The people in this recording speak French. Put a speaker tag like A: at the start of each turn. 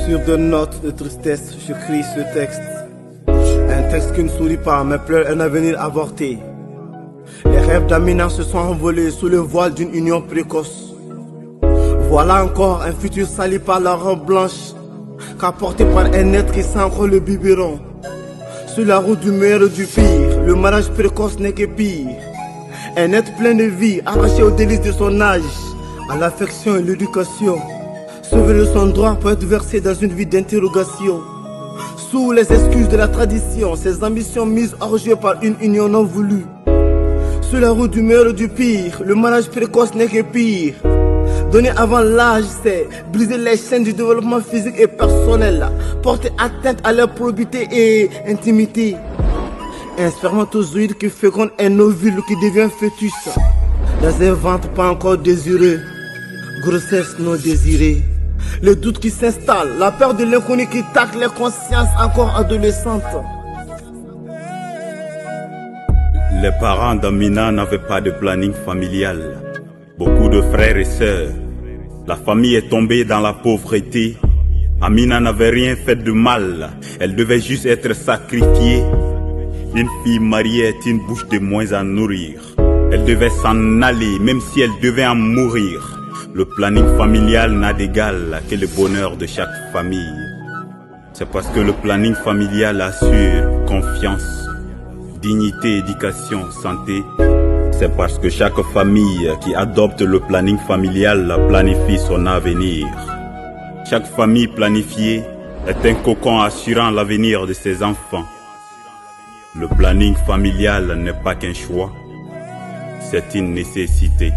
A: Sur de notes de tristesse, j'écris ce texte. Un texte qui ne sourit pas, mais pleure un avenir avorté. Les rêves d'Amina se sont envolés sous le voile d'une union précoce. Voilà encore un futur sali par la robe blanche, qu'apporté par un être qui sent encore le biberon. Sur la route du meilleur et du pire, le mariage précoce n'est que pire. Un être plein de vie, arraché aux délices de son âge, à l'affection et l'éducation. Sauvé de son droit pour être versé dans une vie d'interrogation. Sous les excuses de la tradition, ses ambitions mises hors jeu par une union non voulue. Sur la route du meilleur et du pire, le mariage précoce n'est que pire. Donner avant l'âge, c'est briser les chaînes du développement physique et personnel, porter atteinte à leur probité et intimité. Un spermatozoïde qui féconde un ovule qui devient fœtus, dans un ventre pas encore désiré, grossesse non désirée. Le doute qui s'installe, la peur de l'inconnu qui tacle les consciences encore adolescentes.
B: Les parents d'Amina n'avaient pas de planning familial. Beaucoup de frères et sœurs. La famille est tombée dans la pauvreté. Amina n'avait rien fait de mal. Elle devait juste être sacrifiée. Une fille mariée est une bouche de moins à nourrir. Elle devait s'en aller, même si elle devait en mourir. Le planning familial n'a d'égal que le bonheur de chaque famille. C'est parce que le planning familial assure confiance, dignité, éducation, santé. C'est parce que chaque famille qui adopte le planning familial planifie son avenir. Chaque famille planifiée est un cocon assurant l'avenir de ses enfants. Le planning familial n'est pas qu'un choix, c'est une nécessité.